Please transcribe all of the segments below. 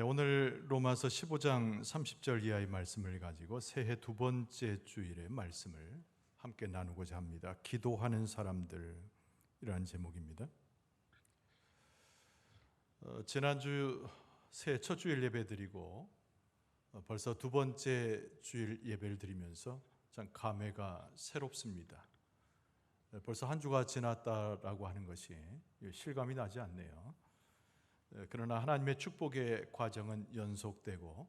오늘 로마서 15장 30절 이하의 말씀을 가지고 새해 두 번째 주일의 말씀을 함께 나누고자 합니다. 기도하는 사람들이라는 제목입니다. 지난주 새해 첫 주일 예배 드리고 벌써 두 번째 주일 예배를 드리면서 참 감회가 새롭습니다. 벌써 한 주가 지났다라고 하는 것이 실감이 나지 않네요. 그러나 하나님의 축복의 과정은 연속되고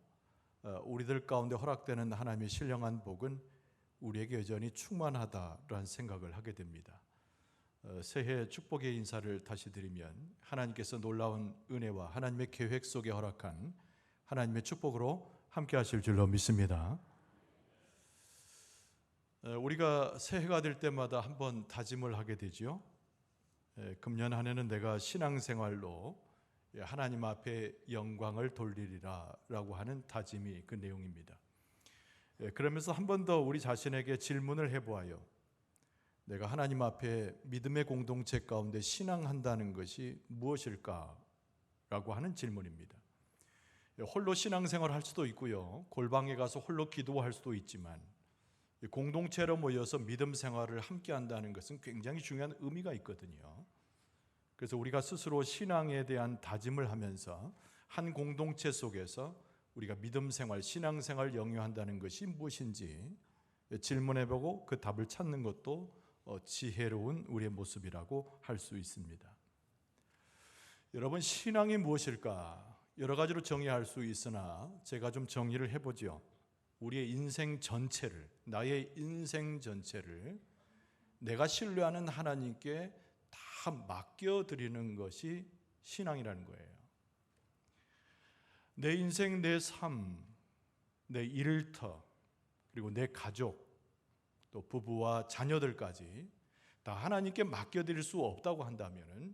우리들 가운데 허락되는 하나님의 신령한 복은 우리에게 여전히 충만하다라는 생각을 하게 됩니다. 새해 축복의 인사를 다시 드리면 하나님께서 놀라운 은혜와 하나님의 계획 속에 허락한 하나님의 축복으로 함께 하실 줄로 믿습니다. 우리가 새해가 될 때마다 한번 다짐을 하게 되죠. 금년 한 해는 내가 신앙생활로 하나님 앞에 영광을 돌리리라 라고 하는 다짐이 그 내용입니다. 그러면서 한 번 더 우리 자신에게 질문을 해보아요. 내가 하나님 앞에 믿음의 공동체 가운데 신앙한다는 것이 무엇일까? 라고 하는 질문입니다. 홀로 신앙생활을 할 수도 있고요, 골방에 가서 홀로 기도할 수도 있지만 공동체로 모여서 믿음 생활을 함께 한다는 것은 굉장히 중요한 의미가 있거든요. 그래서 우리가 스스로 신앙에 대한 다짐을 하면서 한 공동체 속에서 우리가 믿음 생활, 신앙 생활을 영위한다는 것이 무엇인지 질문해보고 그 답을 찾는 것도 지혜로운 우리의 모습이라고 할 수 있습니다. 여러분, 신앙이 무엇일까? 여러 가지로 정의할 수 있으나 제가 좀 정의를 해보죠. 우리의 인생 전체를, 나의 인생 전체를 내가 신뢰하는 하나님께 다 맡겨드리는 것이 신앙이라는 거예요. 내 인생, 내 삶, 내 일터, 그리고 내 가족, 또 부부와 자녀들까지 다 하나님께 맡겨드릴 수 없다고 한다면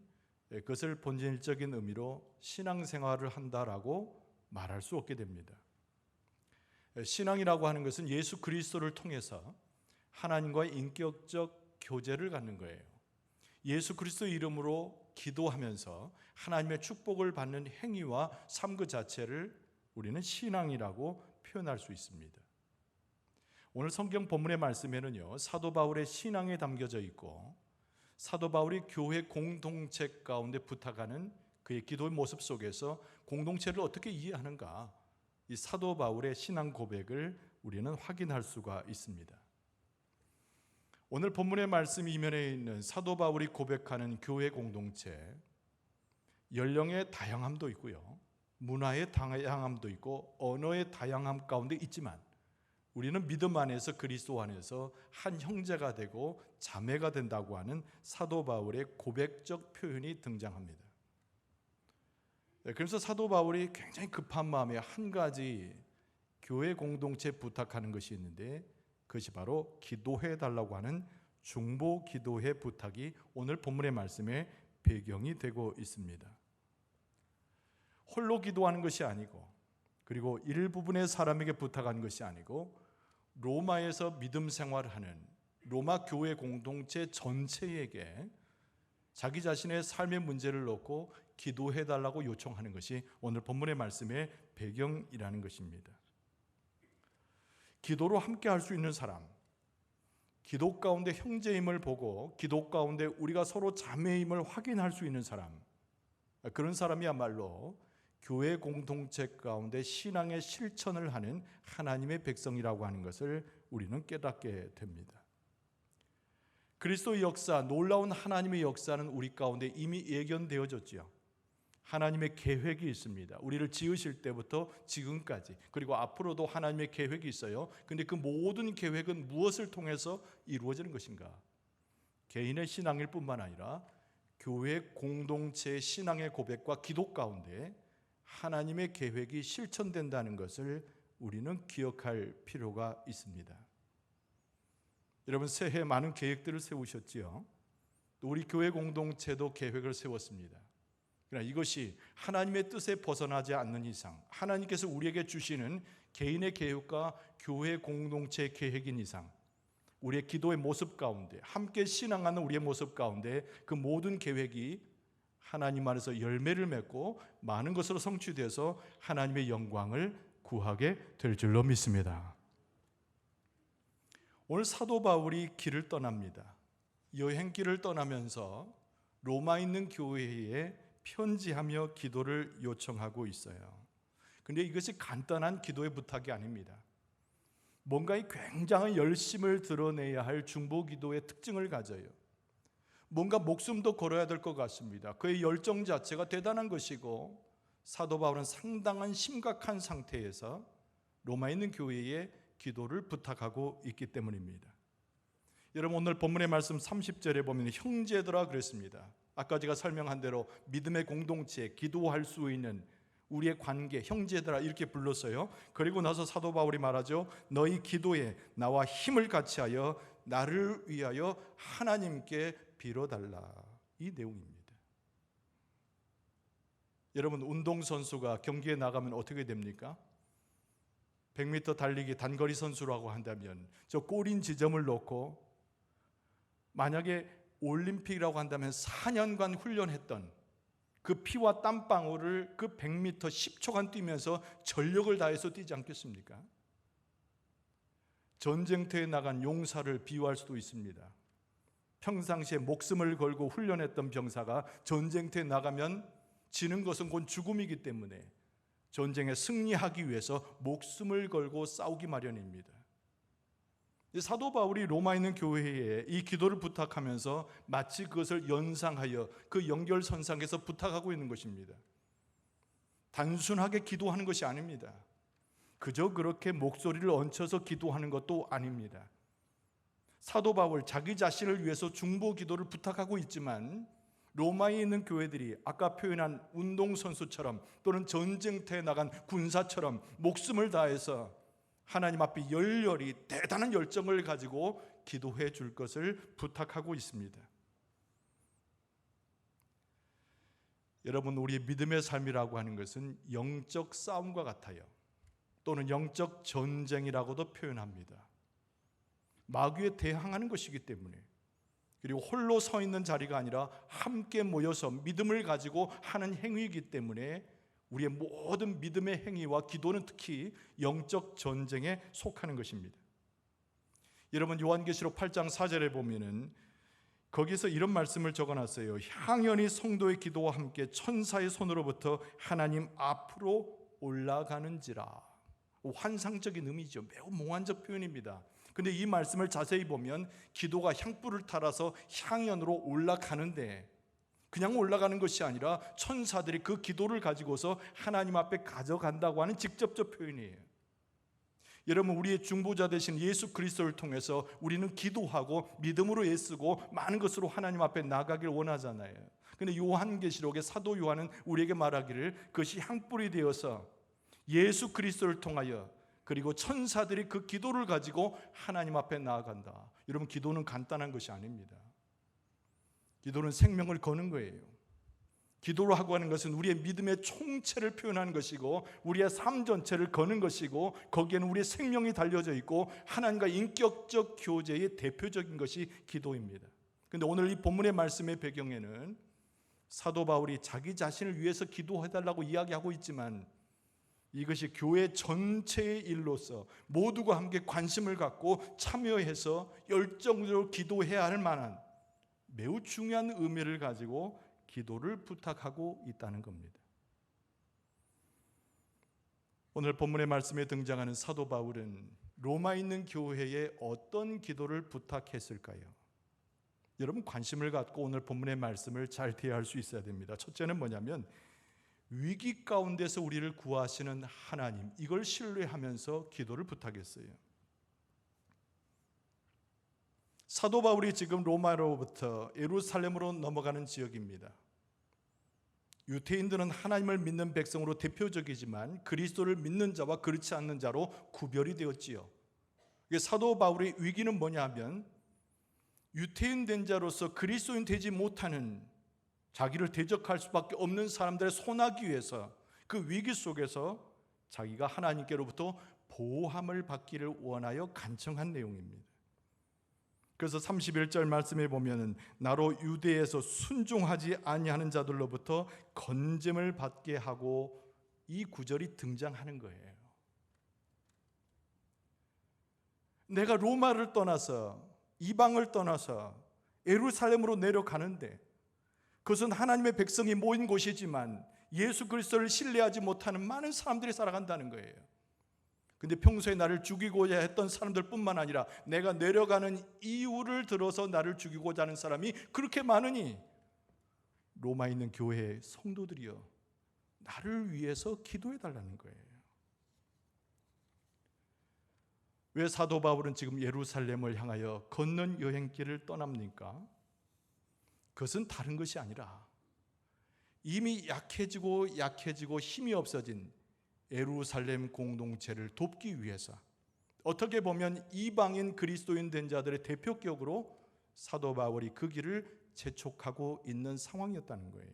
그것을 본질적인 의미로 신앙생활을 한다라고 말할 수 없게 됩니다. 신앙이라고 하는 것은 예수 그리스도를 통해서 하나님과의 인격적 교제를 갖는 거예요. 예수 그리스도 이름으로 기도하면서 하나님의 축복을 받는 행위와 삶 그 자체를 우리는 신앙이라고 표현할 수 있습니다. 오늘 성경 본문의 말씀에는요, 사도 바울의 신앙에 담겨져 있고 사도 바울이 교회 공동체 가운데 부탁하는 그의 기도의 모습 속에서 공동체를 어떻게 이해하는가, 이 사도 바울의 신앙 고백을 우리는 확인할 수가 있습니다. 오늘 본문의 말씀 이면에 있는 사도 바울이 고백하는 교회 공동체, 연령의 다양함도 있고요, 문화의 다양함도 있고 언어의 다양함 가운데 있지만 우리는 믿음 안에서 그리스도 안에서 한 형제가 되고 자매가 된다고 하는 사도 바울의 고백적 표현이 등장합니다. 그래서 사도 바울이 굉장히 급한 마음에 한 가지 교회 공동체에 부탁하는 것이 있는데 그것이 바로 기도해 달라고 하는 중보 기도회 부탁이 오늘 본문의 말씀의 배경이 되고 있습니다. 홀로 기도하는 것이 아니고, 그리고 일부분의 사람에게 부탁한 것이 아니고 로마에서 믿음 생활하는 로마 교회 공동체 전체에게 자기 자신의 삶의 문제를 놓고 기도해 달라고 요청하는 것이 오늘 본문의 말씀의 배경이라는 것입니다. 기도로 함께 할 수 있는 사람, 기도 가운데 형제임을 보고 기도 가운데 우리가 서로 자매임을 확인할 수 있는 사람, 그런 사람이야말로 교회 공동체 가운데 신앙의 실천을 하는 하나님의 백성이라고 하는 것을 우리는 깨닫게 됩니다. 그리스도의 역사, 놀라운 하나님의 역사는 우리 가운데 이미 예견되어졌지요. 하나님의 계획이 있습니다. 우리를 지으실 때부터 지금까지, 그리고 앞으로도 하나님의 계획이 있어요. 그런데 그 모든 계획은 무엇을 통해서 이루어지는 것인가? 개인의 신앙일 뿐만 아니라 교회 공동체의 신앙의 고백과 기도 가운데 하나님의 계획이 실천된다는 것을 우리는 기억할 필요가 있습니다. 여러분, 새해 많은 계획들을 세우셨지요. 또 우리 교회 공동체도 계획을 세웠습니다. 그러나 이것이 하나님의 뜻에 벗어나지 않는 이상, 하나님께서 우리에게 주시는 개인의 계획과 교회 공동체의 계획인 이상, 우리의 기도의 모습 가운데, 함께 신앙하는 우리의 모습 가운데 그 모든 계획이 하나님 안에서 열매를 맺고 많은 것으로 성취되어서 하나님의 영광을 구하게 될 줄로 믿습니다. 오늘 사도 바울이 길을 떠납니다. 여행길을 떠나면서 로마에 있는 교회에 편지하며 기도를 요청하고 있어요. 근데 이것이 간단한 기도의 부탁이 아닙니다. 뭔가 굉장한 열심을 드러내야 할 중보 기도의 특징을 가져요. 뭔가 목숨도 걸어야 될 것 같습니다. 그의 열정 자체가 대단한 것이고, 사도 바울은 상당한 심각한 상태에서 로마에 있는 교회에 기도를 부탁하고 있기 때문입니다. 여러분, 오늘 본문의 말씀 30절에 보면 형제들아 그랬습니다. 아까 제가 설명한 대로 믿음의 공동체, 기도할 수 있는 우리의 관계, 형제들아 이렇게 불렀어요. 그리고 나서 사도 바울이 말하죠. 너희 기도에 나와 힘을 같이 하여 나를 위하여 하나님께 빌어달라. 이 내용입니다. 여러분, 운동선수가 경기에 나가면 어떻게 됩니까? 100m 달리기 단거리 선수라고 한다면 저 골인 지점을 놓고 만약에 올림픽이라고 한다면 4년간 훈련했던 그 피와 땀방울을 그 100m 10초간 뛰면서 전력을 다해서 뛰지 않겠습니까? 전쟁터에 나간 용사를 비유할 수도 있습니다. 평상시에 목숨을 걸고 훈련했던 병사가 전쟁터에 나가면 지는 것은 곧 죽음이기 때문에 전쟁에 승리하기 위해서 목숨을 걸고 싸우기 마련입니다. 사도 바울이 로마에 있는 교회에 이 기도를 부탁하면서 마치 그것을 연상하여 그 연결선상에서 부탁하고 있는 것입니다. 단순하게 기도하는 것이 아닙니다. 그저 그렇게 목소리를 얹혀서 기도하는 것도 아닙니다. 사도 바울 자기 자신을 위해서 중보 기도를 부탁하고 있지만 로마에 있는 교회들이 아까 표현한 운동선수처럼 또는 전쟁터에 나간 군사처럼 목숨을 다해서 하나님 앞에 열렬히 대단한 열정을 가지고 기도해 줄 것을 부탁하고 있습니다. 여러분, 우리의 믿음의 삶이라고 하는 것은 영적 싸움과 같아요. 또는 영적 전쟁이라고도 표현합니다. 마귀에 대항하는 것이기 때문에, 그리고 홀로 서 있는 자리가 아니라 함께 모여서 믿음을 가지고 하는 행위이기 때문에 우리의 모든 믿음의 행위와 기도는 특히 영적 전쟁에 속하는 것입니다. 여러분, 요한계시록 8장 4절에 보면은 거기서 이런 말씀을 적어놨어요. 향연히 성도의 기도와 함께 천사의 손으로부터 하나님 앞으로 올라가는지라. 환상적인 의미죠. 매우 몽환적 표현입니다. 근데 이 말씀을 자세히 보면 기도가 향불을 타라서 향연으로 올라가는데 그냥 올라가는 것이 아니라 천사들이 그 기도를 가지고서 하나님 앞에 가져간다고 하는 직접적 표현이에요. 여러분, 우리의 중보자 되신 예수 그리스도를 통해서 우리는 기도하고 믿음으로 애쓰고 많은 것으로 하나님 앞에 나가길 원하잖아요. 근데 요한계시록의 사도 요한은 우리에게 말하기를 그것이 향불이 되어서 예수 그리스도를 통하여 그리고 천사들이 그 기도를 가지고 하나님 앞에 나아간다. 여러분, 기도는 간단한 것이 아닙니다. 기도는 생명을 거는 거예요. 기도로 하고 하는 것은 우리의 믿음의 총체를 표현하는 것이고 우리의 삶 전체를 거는 것이고 거기에는 우리의 생명이 달려져 있고 하나님과 인격적 교제의 대표적인 것이 기도입니다. 그런데 오늘 이 본문의 말씀의 배경에는 사도 바울이 자기 자신을 위해서 기도해달라고 이야기하고 있지만 이것이 교회 전체의 일로서 모두가 함께 관심을 갖고 참여해서 열정적으로 기도해야 할 만한 매우 중요한 의미를 가지고 기도를 부탁하고 있다는 겁니다. 오늘 본문의 말씀에 등장하는 사도 바울은 로마에 있는 교회에 어떤 기도를 부탁했을까요? 여러분, 관심을 갖고 오늘 본문의 말씀을 잘 대할 수 있어야 됩니다. 첫째는 뭐냐면 위기 가운데서 우리를 구하시는 하나님, 이걸 신뢰하면서 기도를 부탁했어요. 사도 바울이 지금 로마로부터 예루살렘으로 넘어가는 지역입니다. 유대인들은 하나님을 믿는 백성으로 대표적이지만 그리스도를 믿는 자와 그렇지 않는 자로 구별이 되었지요. 사도 바울의 위기는 뭐냐 하면 유대인 된 자로서 그리스도인 되지 못하는 자기를 대적할 수밖에 없는 사람들의 손하기 위해서 그 위기 속에서 자기가 하나님께로부터 보호함을 받기를 원하여 간청한 내용입니다. 그래서 31절 말씀에 보면은 나로 유대에서 순종하지 아니하는 자들로부터 건짐을 받게 하고, 이 구절이 등장하는 거예요. 내가 로마를 떠나서, 이방을 떠나서 예루살렘으로 내려가는데, 그것은 하나님의 백성이 모인 곳이지만 예수 그리스도를 신뢰하지 못하는 많은 사람들이 살아간다는 거예요. 근데 평소에 나를 죽이고자 했던 사람들 뿐만 아니라 내가 내려가는 이유를 들어서 나를 죽이고자 하는 사람이 그렇게 많으니 로마에 있는 교회의 성도들이여, 나를 위해서 기도해 달라는 거예요. 왜 사도 바울은 지금 예루살렘을 향하여 걷는 여행길을 떠납니까? 그것은 다른 것이 아니라 이미 약해지고 힘이 없어진 예루살렘 공동체를 돕기 위해서, 어떻게 보면 이방인 그리스도인 된 자들의 대표격으로 사도 바울이 그 길을 재촉하고 있는 상황이었다는 거예요.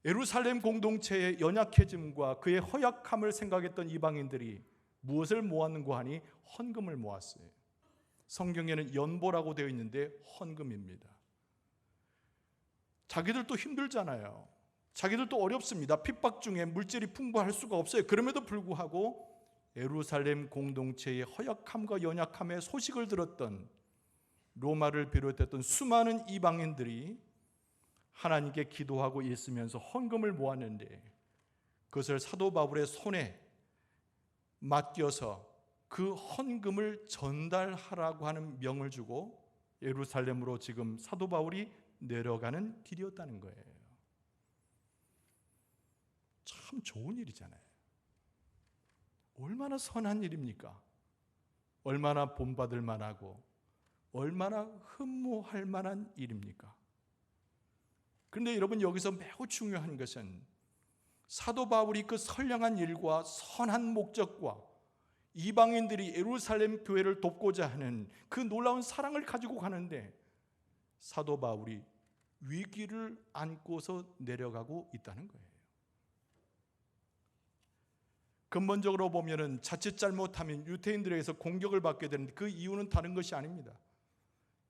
예루살렘 공동체의 연약해짐과 그의 허약함을 생각했던 이방인들이 무엇을 모았는가 하니 헌금을 모았어요. 성경에는 연보라고 되어 있는데 헌금입니다. 자기들도 힘들잖아요. 자기들도 어렵습니다. 핍박 중에 물질이 풍부할 수가 없어요. 그럼에도 불구하고 예루살렘 공동체의 허약함과 연약함의 소식을 들었던 로마를 비롯했던 수많은 이방인들이 하나님께 기도하고 있으면서 헌금을 모았는데, 그것을 사도 바울의 손에 맡겨서 그 헌금을 전달하라고 하는 명을 주고 예루살렘으로 지금 사도 바울이 내려가는 길이었다는 거예요. 참 좋은 일이잖아요. 얼마나 선한 일입니까? 얼마나 본받을 만하고 얼마나 흠모할 만한 일입니까? 그런데 여러분, 여기서 매우 중요한 것은 사도 바울이 그 선량한 일과 선한 목적과 이방인들이 예루살렘 교회를 돕고자 하는 그 놀라운 사랑을 가지고 가는데, 사도 바울이 위기를 안고서 내려가고 있다는 거예요. 근본적으로 보면은 자칫 잘못하면 유대인들에게서 공격을 받게 되는데, 그 이유는 다른 것이 아닙니다.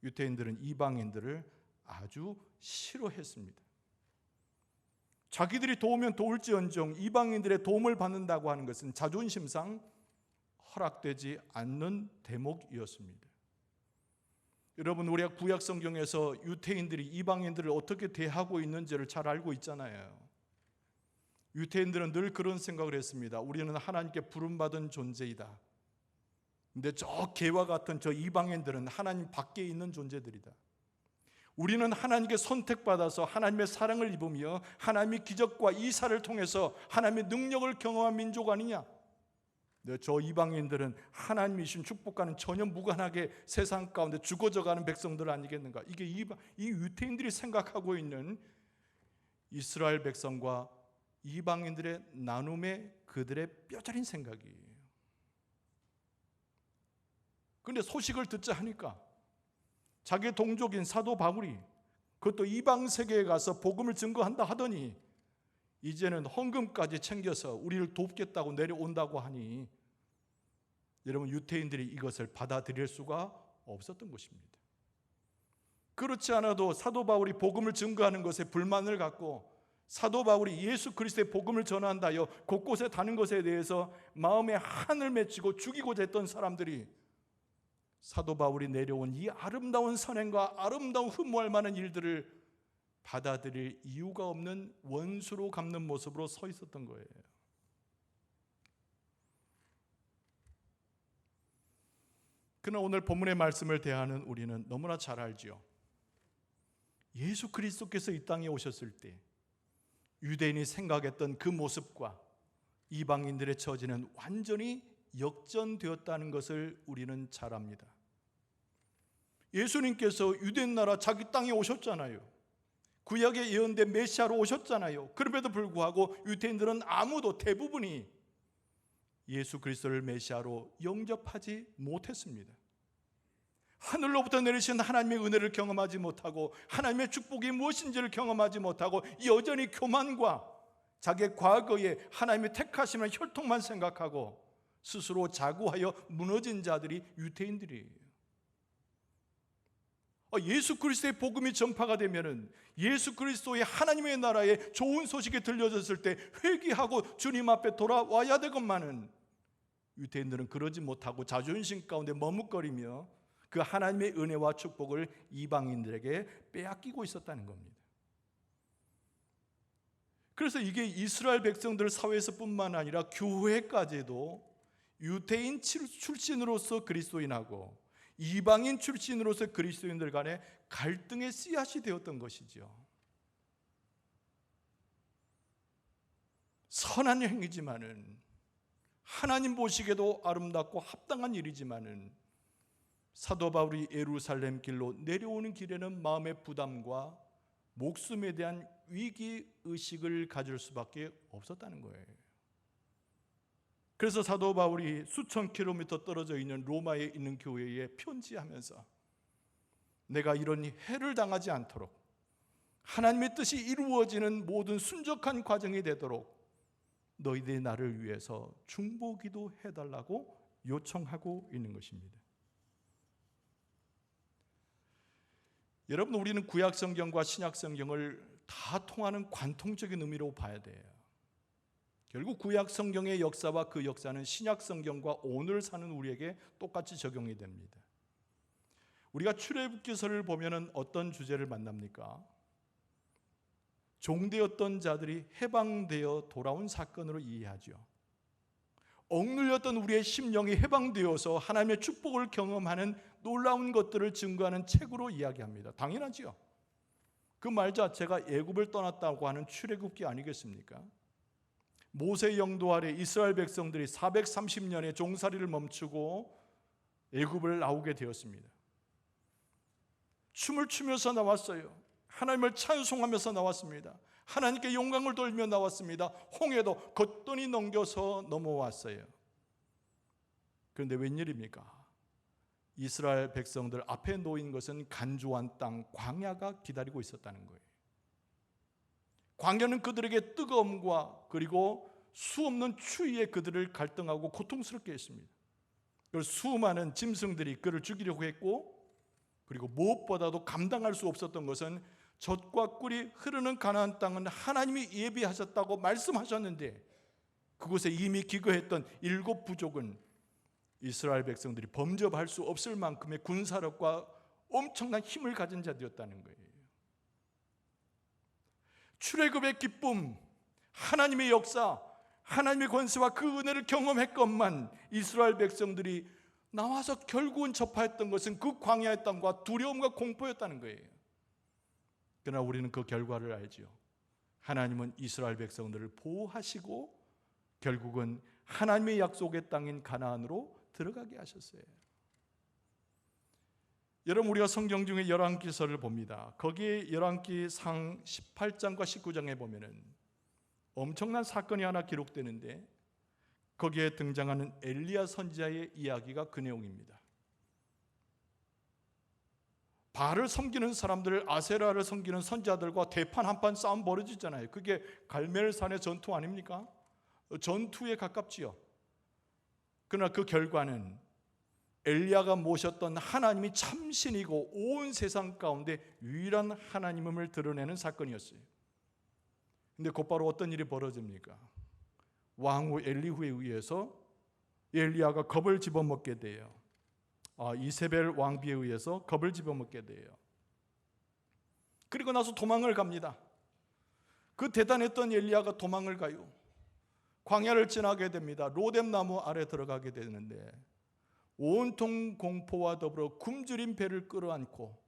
유대인들은 이방인들을 아주 싫어했습니다. 자기들이 도우면 도울지언정 이방인들의 도움을 받는다고 하는 것은 자존심상 허락되지 않는 대목이었습니다. 여러분, 우리가 구약 성경에서 유대인들이 이방인들을 어떻게 대하고 있는지를 잘 알고 있잖아요. 유대인들은 늘 그런 생각을 했습니다. 우리는 하나님께 부름받은 존재이다. 근데 저 개와 같은 저 이방인들은 하나님 밖에 있는 존재들이다. 우리는 하나님께 선택받아서 하나님의 사랑을 입으며 하나님의 기적과 이사를 통해서 하나님의 능력을 경험한 민족 아니냐. 근데 저 이방인들은 하나님이신 축복과는 전혀 무관하게 세상 가운데 죽어져가는 백성들 아니겠는가. 이게 이 유대인들이 생각하고 있는 이스라엘 백성과 이방인들의 나눔의 그들의 뼈저린 생각이에요. 그런데 소식을 듣자 하니까 자기 동족인 사도 바울이 그것도 이방 세계에 가서 복음을 증거한다 하더니 이제는 헌금까지 챙겨서 우리를 돕겠다고 내려온다고 하니, 여러분, 유대인들이 이것을 받아들일 수가 없었던 것입니다. 그렇지 않아도 사도 바울이 복음을 증거하는 것에 불만을 갖고 사도 바울이 예수 그리스도의 복음을 전한다 하여 곳곳에 다는 것에 대해서 마음에 한을 맺히고 죽이고자 했던 사람들이 사도 바울이 내려온 이 아름다운 선행과 아름다운 흠모할 만한 일들을 받아들일 이유가 없는 원수로 갚는 모습으로 서 있었던 거예요. 그러나 오늘 본문의 말씀을 대하는 우리는 너무나 잘 알지요. 예수 그리스도께서 이 땅에 오셨을 때 유대인이 생각했던 그 모습과 이방인들의 처지는 완전히 역전되었다는 것을 우리는 잘 압니다. 예수님께서 유대인 나라 자기 땅에 오셨잖아요. 구약에 예언된 메시아로 오셨잖아요. 그럼에도 불구하고 유대인들은 대부분이 예수 그리스도를 메시아로 영접하지 못했습니다. 하늘로부터 내리신 하나님의 은혜를 경험하지 못하고 하나님의 축복이 무엇인지를 경험하지 못하고 여전히 교만과 자기의 과거에 하나님의 택하심의 혈통만 생각하고 스스로 자고하여 무너진 자들이 유대인들이에요. 예수 그리스도의 복음이 전파가 되면은, 예수 그리스도의 하나님의 나라의 좋은 소식이 들려졌을 때 회개하고 주님 앞에 돌아와야 되건만은, 유대인들은 그러지 못하고 자존심 가운데 머뭇거리며 그 하나님의 은혜와 축복을 이방인들에게 빼앗기고 있었다는 겁니다. 그래서 이게 이스라엘 백성들 사회에서뿐만 아니라 교회까지도 유대인 출신으로서 그리스도인하고 이방인 출신으로서 그리스도인들 간에 갈등의 씨앗이 되었던 것이죠. 선한 행위지만은, 하나님 보시기에도 아름답고 합당한 일이지만은, 사도 바울이 예루살렘 길로 내려오는 길에는 마음의 부담과 목숨에 대한 위기의식을 가질 수밖에 없었다는 거예요. 그래서 사도 바울이 수천 킬로미터 떨어져 있는 로마에 있는 교회에 편지하면서, 내가 이런 해를 당하지 않도록 하나님의 뜻이 이루어지는 모든 순적한 과정이 되도록 너희들이 나를 위해서 중보기도 해달라고 요청하고 있는 것입니다. 여러분, 우리는 구약 성경과 신약 성경을 다 통하는 관통적인 의미로 봐야 돼요. 결국 구약 성경의 역사와 그 역사는 신약 성경과 오늘 사는 우리에게 똑같이 적용이 됩니다. 우리가 출애굽기서를 보면은 어떤 주제를 만납니까? 종되었던 자들이 해방되어 돌아온 사건으로 이해하죠. 억눌렸던 우리의 심령이 해방되어서 하나님의 축복을 경험하는 놀라운 것들을 증거하는 책으로 이야기합니다. 당연하지요. 그 말 자체가 애굽을 떠났다고 하는 출애굽기 아니겠습니까? 모세 영도 아래 이스라엘 백성들이 430년의 종살이를 멈추고 애굽을 나오게 되었습니다. 춤을 추면서 나왔어요. 하나님을 찬송하면서 나왔습니다. 하나님께 영광을 돌며 나왔습니다. 홍해도 걷더니 넘겨서 넘어왔어요. 그런데 웬일입니까? 이스라엘 백성들 앞에 놓인 것은 간조한 땅, 광야가 기다리고 있었다는 거예요. 광야는 그들에게 뜨거움과 그리고 수없는 추위에 그들을 갈등하고 고통스럽게 했습니다. 그래서 수많은 짐승들이 그를 죽이려고 했고, 그리고 무엇보다도 감당할 수 없었던 것은 젖과 꿀이 흐르는 가나안 땅은 하나님이 예비하셨다고 말씀하셨는데, 그곳에 이미 기거했던 7 부족은 이스라엘 백성들이 범접할 수 없을 만큼의 군사력과 엄청난 힘을 가진 자들이었다는 거예요. 출애굽의 기쁨, 하나님의 역사, 하나님의 권세와 그 은혜를 경험했건만 이스라엘 백성들이 나와서 결국은 접하였던 것은 그 광야의 땅과 두려움과 공포였다는 거예요. 그러나 우리는 그 결과를 알지요. 하나님은 이스라엘 백성들을 보호하시고 결국은 하나님의 약속의 땅인 가나안으로 들어가게 하셨어요. 여러분, 우리가 성경 중에 열왕기서를 봅니다. 거기에 열왕기상 18장과 19장에 보면은 엄청난 사건이 하나 기록되는데, 거기에 등장하는 엘리야 선지자의 이야기가 그 내용입니다. 바알을 섬기는 사람들, 아세라를 섬기는 선지자들과 대판 한판 싸움 벌어지잖아요. 그게 갈멜산의 전투 아닙니까? 전투에 가깝지요. 그러나 그 결과는 엘리야가 모셨던 하나님이 참신이고 온 세상 가운데 유일한 하나님임을 드러내는 사건이었어요. 근데 곧바로 어떤 일이 벌어집니까? 왕후 엘리후에 의해서 엘리야가 겁을 집어먹게 돼요. 이세벨 왕비에 의해서 겁을 집어먹게 돼요. 그리고 나서 도망을 갑니다. 그 대단했던 엘리야가 도망을 가요. 광야를 지나게 됩니다. 로뎀나무 아래 들어가게 되는데, 온통 공포와 더불어 굶주린 배를 끌어안고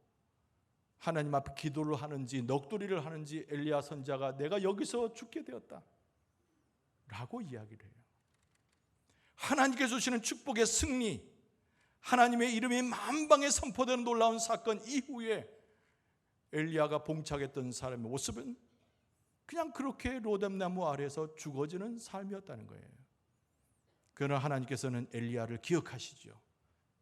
하나님 앞에 기도를 하는지 넋두리를 하는지 엘리야 선지자가 내가 여기서 죽게 되었다 라고 이야기를 해요. 하나님께서 주시는 축복의 승리, 하나님의 이름이 만방에 선포되는 놀라운 사건 이후에 엘리야가 봉착했던 사람의 모습은 그냥 그렇게 로뎀나무 아래에서 죽어지는 삶이었다는 거예요. 그러나 하나님께서는 엘리야를 기억하시죠.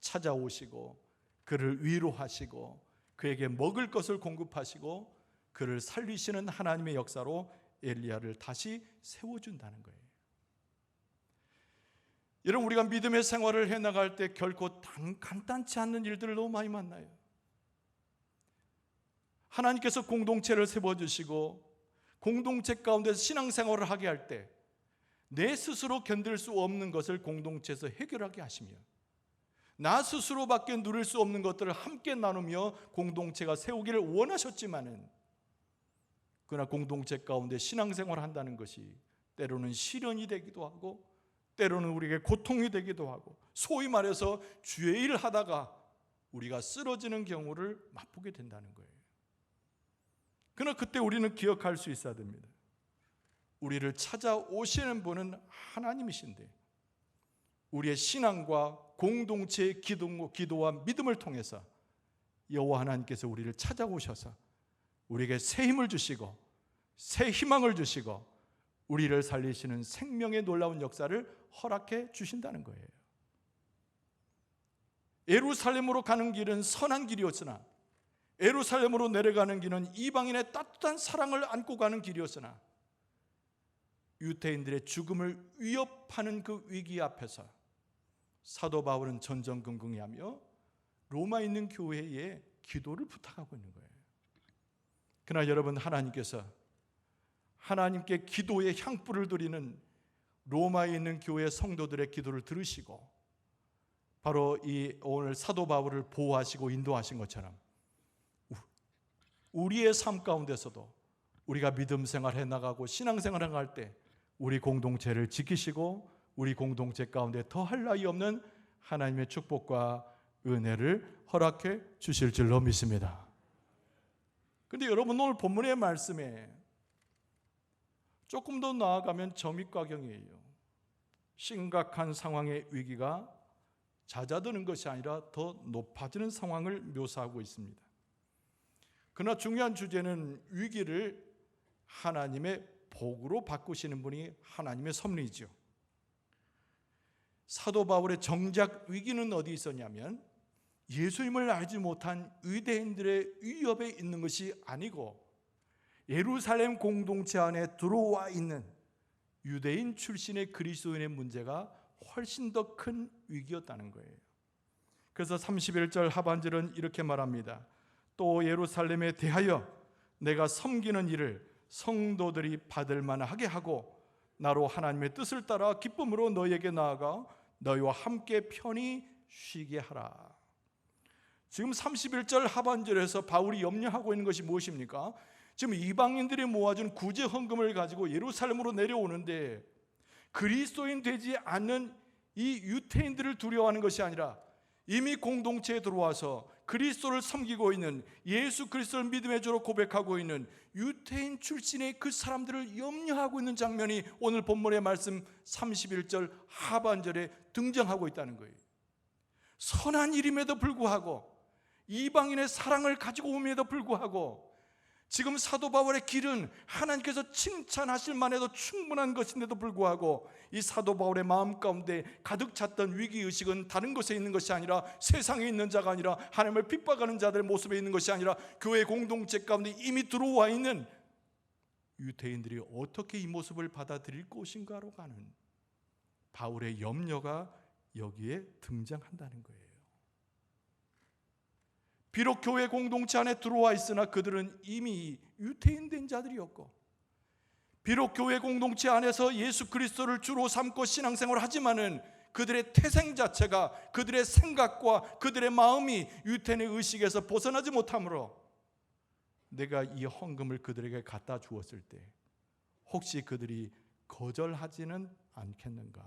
찾아오시고 그를 위로하시고 그에게 먹을 것을 공급하시고 그를 살리시는 하나님의 역사로 엘리야를 다시 세워준다는 거예요. 여러분, 우리가 믿음의 생활을 해나갈 때 결코 간단치 않는 일들을 너무 많이 만나요. 하나님께서 공동체를 세워주시고 공동체 가운데서 신앙생활을 하게 할 때 내 스스로 견딜 수 없는 것을 공동체에서 해결하게 하시며, 나 스스로밖에 누릴 수 없는 것들을 함께 나누며 공동체가 세우기를 원하셨지만은, 그러나 공동체 가운데 신앙생활을 한다는 것이 때로는 시련이 되기도 하고 때로는 우리에게 고통이 되기도 하고, 소위 말해서 주의 일을 하다가 우리가 쓰러지는 경우를 맛보게 된다는 거예요. 그러나 그때 우리는 기억할 수 있어야 됩니다. 우리를 찾아오시는 분은 하나님이신데, 우리의 신앙과 공동체의 기도와 믿음을 통해서 여호와 하나님께서 우리를 찾아오셔서 우리에게 새 힘을 주시고 새 희망을 주시고 우리를 살리시는 생명의 놀라운 역사를 허락해 주신다는 거예요. 예루살렘으로 가는 길은 선한 길이었으나, 예루살렘으로 내려가는 길은 이방인의 따뜻한 사랑을 안고 가는 길이었으나, 유대인들의 죽음을 위협하는 그 위기 앞에서 사도 바울은 전전긍긍해하며 로마에 있는 교회에 기도를 부탁하고 있는 거예요. 그러나 여러분, 하나님께서 하나님께 기도의 향불을 드리는 로마에 있는 교회 성도들의 기도를 들으시고 바로 이 오늘 사도 바울을 보호하시고 인도하신 것처럼 우리의 삶 가운데서도 우리가 믿음 생활해 나가고 신앙 생활해 나갈 때 우리 공동체를 지키시고 우리 공동체 가운데 더할 나위 없는 하나님의 축복과 은혜를 허락해 주실 줄로 믿습니다. 그런데 여러분, 오늘 본문의 말씀에 조금 더 나아가면 점입가경이에요. 심각한 상황의 위기가 잦아드는 것이 아니라 더 높아지는 상황을 묘사하고 있습니다. 그러나 중요한 주제는 위기를 하나님의 복으로 바꾸시는 분이 하나님의 섭리이죠. 사도 바울의 정작 위기는 어디 있었냐면 예수님을 알지 못한 유대인들의 위협에 있는 것이 아니고 예루살렘 공동체 안에 들어와 있는 유대인 출신의 그리스도인의 문제가 훨씬 더 큰 위기였다는 거예요. 그래서 31절 하반절은 이렇게 말합니다. 또 예루살렘에 대하여 내가 섬기는 일을 성도들이 받을 만하게 하고 나로 하나님의 뜻을 따라 기쁨으로 너희에게 나아가 너희와 함께 편히 쉬게 하라. 지금 31절 하반절에서 바울이 염려하고 있는 것이 무엇입니까? 지금 이방인들이 모아준 구제 헌금을 가지고 예루살렘으로 내려오는데 그리스도인 되지 않는 이 유태인들을 두려워하는 것이 아니라 이미 공동체에 들어와서 그리스도를 섬기고 있는, 예수 그리스도를 믿음의 주로 고백하고 있는 유태인 출신의 그 사람들을 염려하고 있는 장면이 오늘 본문의 말씀 31절 하반절에 등장하고 있다는 거예요. 선한 일임에도 불구하고, 이방인의 사랑을 가지고 옴에도 불구하고 지금 사도 바울의 길은 하나님께서 칭찬하실 만해도 충분한 것인데도 불구하고 이 사도 바울의 마음 가운데 가득 찼던 위기의식은 다른 곳에 있는 것이 아니라, 세상에 있는 자가 아니라, 하나님을 핍박하는 자들의 모습에 있는 것이 아니라 교회 공동체 가운데 이미 들어와 있는 유대인들이 어떻게 이 모습을 받아들일 것인가로 가는 바울의 염려가 여기에 등장한다는 거예요. 비록 교회 공동체 안에 들어와 있으나 그들은 이미 유태인된 자들이었고, 비록 교회 공동체 안에서 예수 그리스도를 주로 삼고 신앙생활을 하지만은 그들의 태생 자체가, 그들의 생각과 그들의 마음이 유태인의 의식에서 벗어나지 못하므로 내가 이 헌금을 그들에게 갖다 주었을 때 혹시 그들이 거절하지는 않겠는가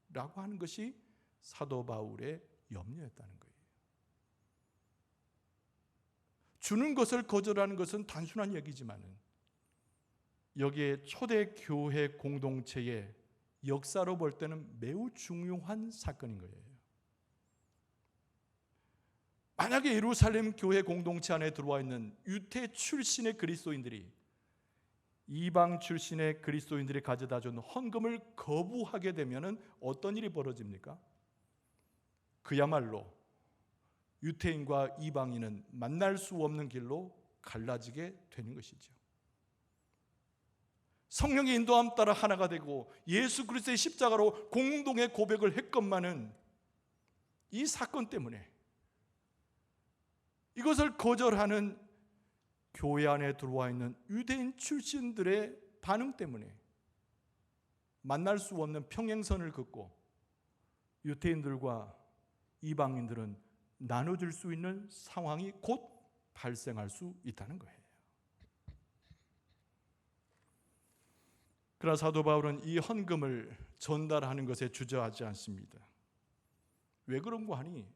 라고 하는 것이 사도 바울의 염려였다는 거예요. 주는 것을 거절하는 것은 단순한 얘기지만 여기에 초대교회 공동체의 역사로 볼 때는 매우 중요한 사건인 거예요. 만약에 예루살렘 교회 공동체 안에 들어와 있는 유대 출신의 그리스도인들이 이방 출신의 그리스도인들이 가져다 준 헌금을 거부하게 되면 어떤 일이 벌어집니까? 그야말로 유태인과 이방인은 만날 수 없는 길로 갈라지게 되는 것이죠. 성령의 인도함 따라 하나가 되고 예수 그리스도의 십자가로 공동의 고백을 했건만은 이 사건 때문에 이것을 거절하는 교회 안에 들어와 있는 유대인 출신들의 반응 때문에 만날 수 없는 평행선을 긋고 유대인들과 이방인들은 나눠질 수 있는 상황이 곧 발생할 수 있다는 거예요. 그러나 사도 바울은 이 헌금을 전달하는 것에 주저하지 않습니다. 왜 그런고 하니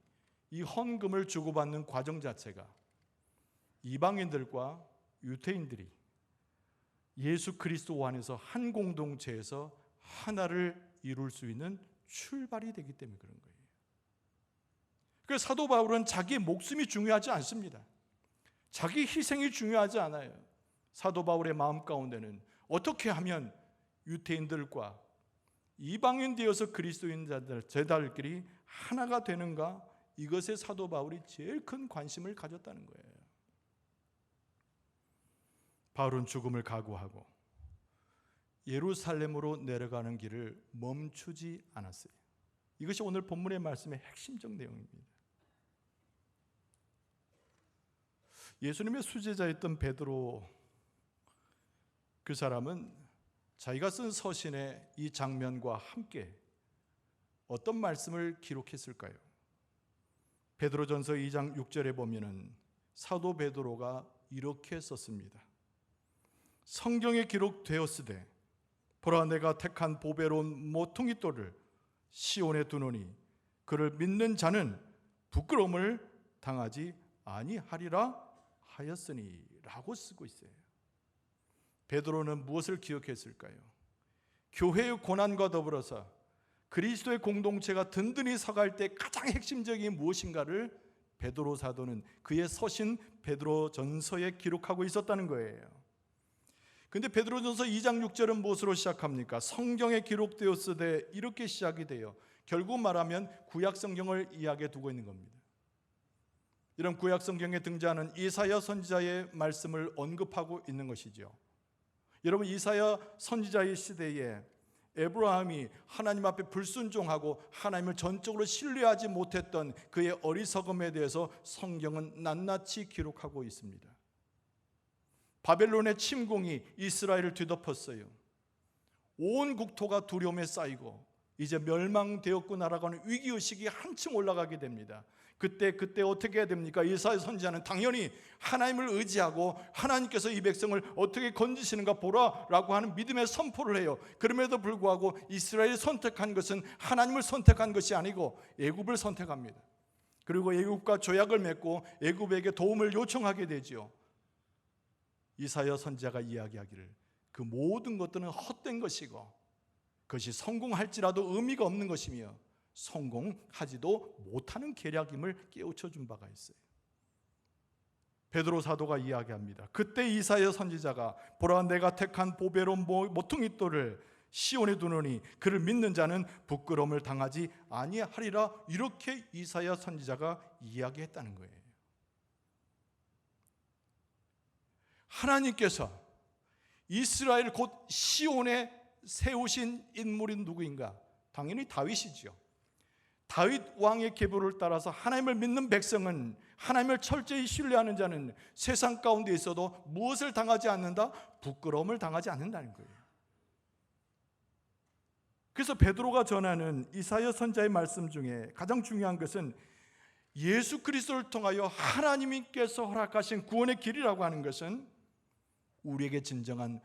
이 헌금을 주고받는 과정 자체가 이방인들과 유대인들이 예수 그리스도 안에서 한 공동체에서 하나를 이룰 수 있는 출발이 되기 때문에 그런 거예요. 그래서 사도 바울은 자기의 목숨이 중요하지 않습니다. 자기 희생이 중요하지 않아요. 사도 바울의 마음 가운데는 어떻게 하면 유대인들과 이방인 되어서 그리스도인 제자들끼리 하나가 되는가, 이것에 사도 바울이 제일 큰 관심을 가졌다는 거예요. 바울은 죽음을 각오하고 예루살렘으로 내려가는 길을 멈추지 않았어요. 이것이 오늘 본문의 말씀의 핵심적 내용입니다. 예수님의 수제자였던 베드로, 그 사람은 자기가 쓴 서신의 이 장면과 함께 어떤 말씀을 기록했을까요? 베드로전서 2장 6절에 보면은 사도 베드로가 이렇게 썼습니다. 성경에 기록되었으되 보라, 내가 택한 보배로운 모퉁이 돌을 시온에 두노니 그를 믿는 자는 부끄러움을 당하지 아니하리라 하였으니 라고 쓰고 있어요. 베드로는 무엇을 기억했을까요? 교회의 고난과 더불어서 그리스도의 공동체가 든든히 서갈 때 가장 핵심적인 무엇인가를 베드로 사도는 그의 서신 베드로전서에 기록하고 있었다는 거예요. 근데 베드로전서 2장 6절은 무엇으로 시작합니까? 성경에 기록되었으되 이렇게 시작이 돼요. 결국 말하면 구약 성경을 이야기해 두고 있는 겁니다. 이런 구약 성경에 등장하는 이사야 선지자의 말씀을 언급하고 있는 것이죠. 여러분, 이사야 선지자의 시대에 에브라함이 하나님 앞에 불순종하고 하나님을 전적으로 신뢰하지 못했던 그의 어리석음에 대해서 성경은 낱낱이 기록하고 있습니다. 바벨론의 침공이 이스라엘을 뒤덮었어요. 온 국토가 두려움에 쌓이고 이제 멸망되었구나라고 하는 위기의식이 한층 올라가게 됩니다. 그때 어떻게 해야 됩니까? 이사야 선지자는 당연히 하나님을 의지하고 하나님께서 이 백성을 어떻게 건지시는가 보라라고 하는 믿음의 선포를 해요. 그럼에도 불구하고 이스라엘이 선택한 것은 하나님을 선택한 것이 아니고 애굽을 선택합니다. 그리고 애굽과 조약을 맺고 애굽에게 도움을 요청하게 되지요. 이사야 선지자가 이야기하기를 그 모든 것들은 헛된 것이고 그것이 성공할지라도 의미가 없는 것이며 성공하지도 못하는 계략임을 깨우쳐 준 바가 있어요. 베드로 사도가 이야기합니다. 그때 이사야 선지자가 보라, 내가 택한 보배로운 모퉁이 돌을 시온에 두노니 그를 믿는 자는 부끄러움을 당하지 아니하리라, 이렇게 이사야 선지자가 이야기했다는 거예요. 하나님께서 이스라엘 곧 시온에 세우신 인물이 누구인가? 당연히 다윗이지요. 다윗 왕의 계보를 따라서 하나님을 믿는 백성은, 하나님을 철저히 신뢰하는 자는 세상 가운데 있어도 무엇을 당하지 않는다? 부끄러움을 당하지 않는다는 거예요. 그래서 베드로가 전하는 이사야 선지자의 말씀 중에 가장 중요한 것은 예수 그리스도를 통하여 하나님께서 허락하신 구원의 길이라고 하는 것은 우리에게 진정한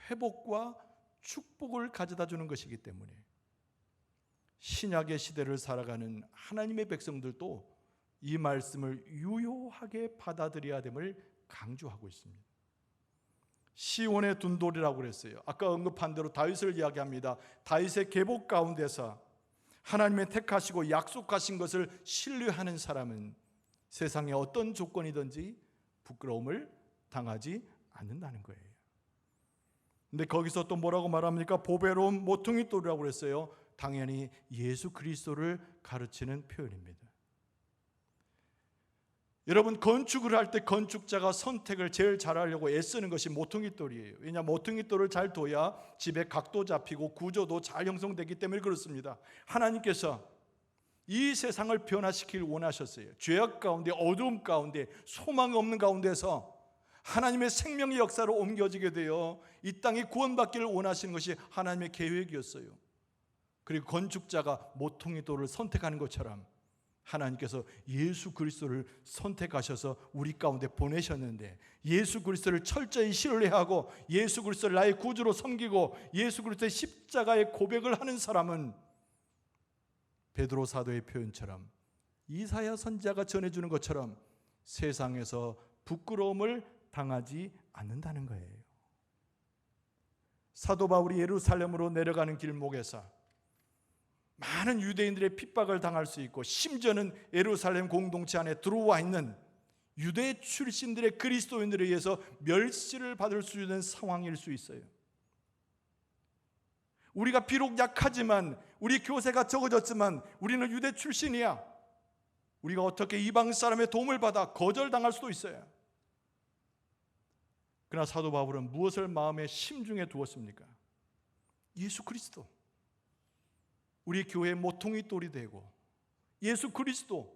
회복과 축복을 가져다 주는 것이기 때문에 신약의 시대를 살아가는 하나님의 백성들도 이 말씀을 유효하게 받아들여야 됨을 강조하고 있습니다. 시온의 둔 돌이라고 그랬어요. 아까 언급한 대로 다윗을 이야기합니다. 다윗의 계보 가운데서 하나님의 택하시고 약속하신 것을 신뢰하는 사람은 세상에 어떤 조건이든지 부끄러움을 당하지 않는다는 거예요. 근데 거기서 또 뭐라고 말합니까? 보배로운 모퉁이 돌이라고 그랬어요. 당연히 예수 그리스도를 가르치는 표현입니다. 여러분, 건축을 할 때 건축자가 선택을 제일 잘하려고 애쓰는 것이 모퉁이돌이에요. 왜냐, 모퉁이돌을 잘 둬야 집의 각도 잡히고 구조도 잘 형성되기 때문에 그렇습니다. 하나님께서 이 세상을 변화시키길 원하셨어요. 죄악 가운데, 어두움 가운데, 소망이 없는 가운데서 하나님의 생명의 역사로 옮겨지게 되어 이 땅이 구원받기를 원하시는 것이 하나님의 계획이었어요. 그리고 건축자가 모퉁이돌을 선택하는 것처럼 하나님께서 예수 그리스도를 선택하셔서 우리 가운데 보내셨는데, 예수 그리스도를 철저히 신뢰하고 예수 그리스도를 나의 구주로 섬기고 예수 그리스도의 십자가의 고백을 하는 사람은 베드로 사도의 표현처럼, 이사야 선지자가 전해주는 것처럼 세상에서 부끄러움을 당하지 않는다는 거예요. 사도 바울이 예루살렘으로 내려가는 길목에서 많은 유대인들의 핍박을 당할 수 있고, 심지어는 예루살렘 공동체 안에 들어와 있는 유대 출신들의 그리스도인들에 의해서 멸시를 받을 수 있는 상황일 수 있어요. 우리가 비록 약하지만, 우리 교세가 적어졌지만 우리는 유대 출신이야. 우리가 어떻게 이방 사람의 도움을 받아 거절당할 수도 있어요. 그러나 사도 바울은 무엇을 마음에 심중에 두었습니까? 예수 그리스도, 우리 교회의 모퉁이돌이 되고 예수 그리스도,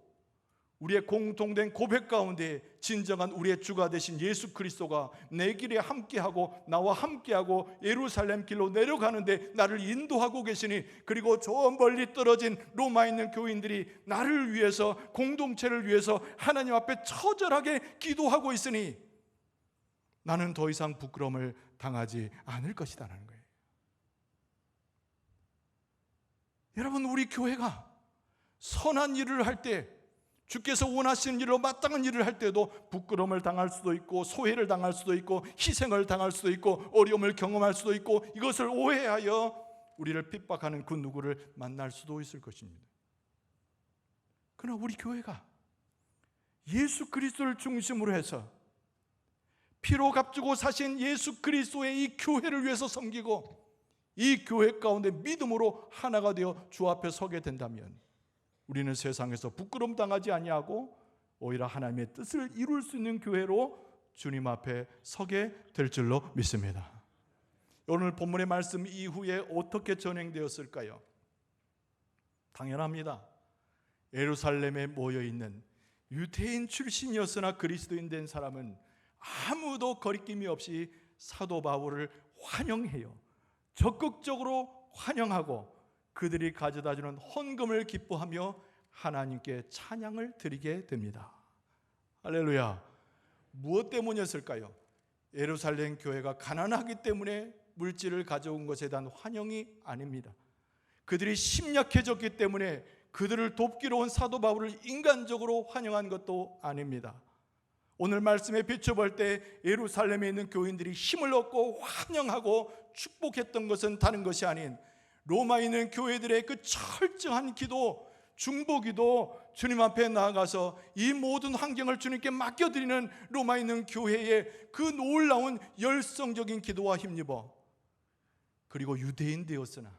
우리의 공통된 고백 가운데 진정한 우리의 주가 되신 예수 그리스도가 내 길에 함께하고 나와 함께하고 예루살렘 길로 내려가는데 나를 인도하고 계시니, 그리고 저 멀리 떨어진 로마에 있는 교인들이 나를 위해서, 공동체를 위해서 하나님 앞에 처절하게 기도하고 있으니 나는 더 이상 부끄러움을 당하지 않을 것이다라는 거예요. 여러분, 우리 교회가 선한 일을 할 때, 주께서 원하시는 일로 마땅한 일을 할 때도 부끄러움을 당할 수도 있고, 소외를 당할 수도 있고, 희생을 당할 수도 있고, 어려움을 경험할 수도 있고, 이것을 오해하여 우리를 핍박하는 그 누구를 만날 수도 있을 것입니다. 그러나 우리 교회가 예수 그리스도를 중심으로 해서 피로 값주고 사신 예수 그리스도의 이 교회를 위해서 섬기고, 이 교회 가운데 믿음으로 하나가 되어 주 앞에 서게 된다면 우리는 세상에서 부끄러움 당하지 아니하고 오히려 하나님의 뜻을 이룰 수 있는 교회로 주님 앞에 서게 될 줄로 믿습니다. 오늘 본문의 말씀 이후에 어떻게 전행되었을까요? 당연합니다. 예루살렘에 모여있는 유대인 출신이었으나 그리스도인 된 사람은 아무도 거리낌이 없이 사도 바울을 환영해요. 적극적으로 환영하고 그들이 가져다주는 헌금을 기뻐하며 하나님께 찬양을 드리게 됩니다. 할렐루야. 무엇 때문이었을까요? 예루살렘 교회가 가난하기 때문에 물질을 가져온 것에 대한 환영이 아닙니다. 그들이 심약해졌기 때문에 그들을 돕기로 온 사도 바울을 인간적으로 환영한 것도 아닙니다. 오늘 말씀에 비춰볼 때 예루살렘에 있는 교인들이 힘을 얻고 환영하고 축복했던 것은 다른 것이 아닌 로마에 있는 교회들의 그 철저한 기도, 중보기도, 주님 앞에 나아가서 이 모든 환경을 주님께 맡겨드리는 로마에 있는 교회의 그 놀라운 열성적인 기도와 힘입어, 그리고 유대인 되었으나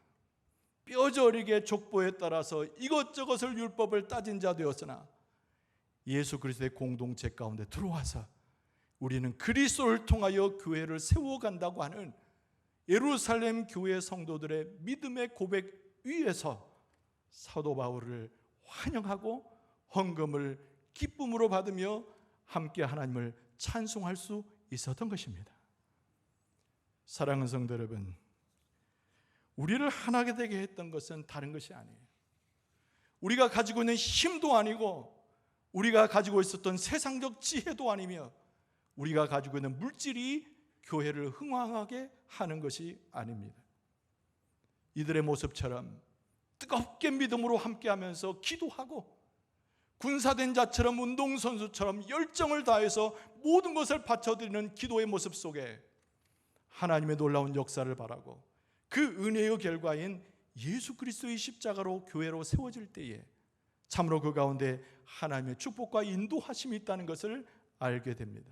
뼈저리게 족보에 따라서 이것저것을 율법을 따진 자 되었으나 예수 그리스도의 공동체 가운데 들어와서 우리는 그리스도를 통하여 교회를 세워간다고 하는 예루살렘 교회 성도들의 믿음의 고백 위에서 사도 바울을 환영하고 헌금을 기쁨으로 받으며 함께 하나님을 찬송할 수 있었던 것입니다. 사랑하는 성도 여러분, 우리를 하나게 되게 했던 것은 다른 것이 아니에요. 우리가 가지고 있는 힘도 아니고 우리가 가지고 있었던 세상적 지혜도 아니며 우리가 가지고 있는 물질이 교회를 흥왕하게 하는 것이 아닙니다. 이들의 모습처럼 뜨겁게 믿음으로 함께하면서 기도하고 군사된 자처럼, 운동선수처럼 열정을 다해서 모든 것을 바쳐드리는 기도의 모습 속에 하나님의 놀라운 역사를 바라고 그 은혜의 결과인 예수 그리스도의 십자가로 교회로 세워질 때에 참으로 그 가운데 하나님의 축복과 인도하심이 있다는 것을 알게 됩니다.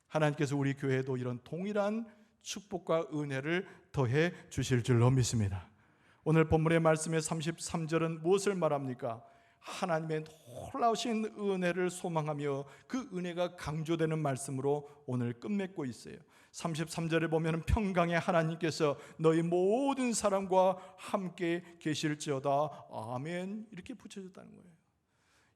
하나님께서 우리 교회에도 이런 동일한 축복과 은혜를 더해 주실 줄로 믿습니다. 오늘 본문의 말씀의 33절은 무엇을 말합니까? 하나님의 놀라우신 은혜를 소망하며 그 은혜가 강조되는 말씀으로 오늘 끝맺고 있어요. 33절에 보면 평강의 하나님께서 너희 모든 사람과 함께 계실지어다. 아멘. 이렇게 붙여졌다는 거예요.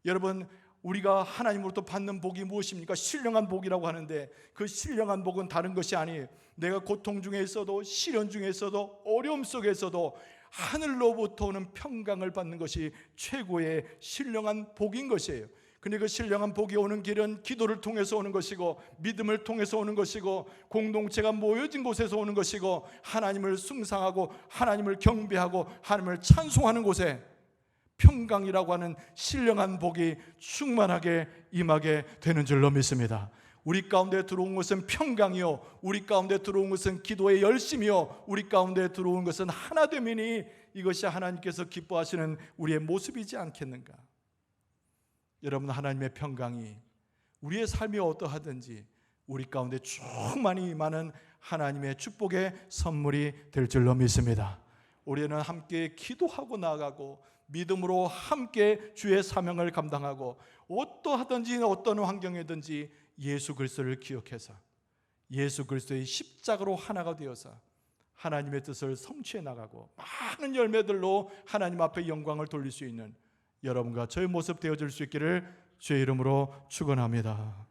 여러분, 우리가 하나님으로부터 받는 복이 무엇입니까? 신령한 복이라고 하는데 그 신령한 복은 다른 것이 아니에요. 내가 고통 중에 있어도, 시련 중에 있어도, 어려움 속에 있어도 하늘로부터 오는 평강을 받는 것이 최고의 신령한 복인 것이에요. 근데 그 신령한 복이 오는 길은 기도를 통해서 오는 것이고, 믿음을 통해서 오는 것이고, 공동체가 모여진 곳에서 오는 것이고, 하나님을 숭상하고 하나님을 경배하고 하나님을 찬송하는 곳에 평강이라고 하는 신령한 복이 충만하게 임하게 되는 줄로 믿습니다. 우리 가운데 들어온 것은 평강이요, 우리 가운데 들어온 것은 기도의 열심이요, 우리 가운데 들어온 것은 하나됨이니 이것이 하나님께서 기뻐하시는 우리의 모습이지 않겠는가? 여러분, 하나님의 평강이 우리의 삶이 어떠하든지 우리 가운데 충만히 임하는 하나님의 축복의 선물이 될 줄로 믿습니다. 우리는 함께 기도하고 나아가고 믿음으로 함께 주의 사명을 감당하고 어떠하든지 어떤 환경이든지 예수 그리스도를 기억해서 예수 그리스도의 십자가로 하나가 되어서 하나님의 뜻을 성취해 나가고 많은 열매들로 하나님 앞에 영광을 돌릴 수 있는 여러분과 저의 모습 되어줄 수 있기를 주의 이름으로 축원합니다.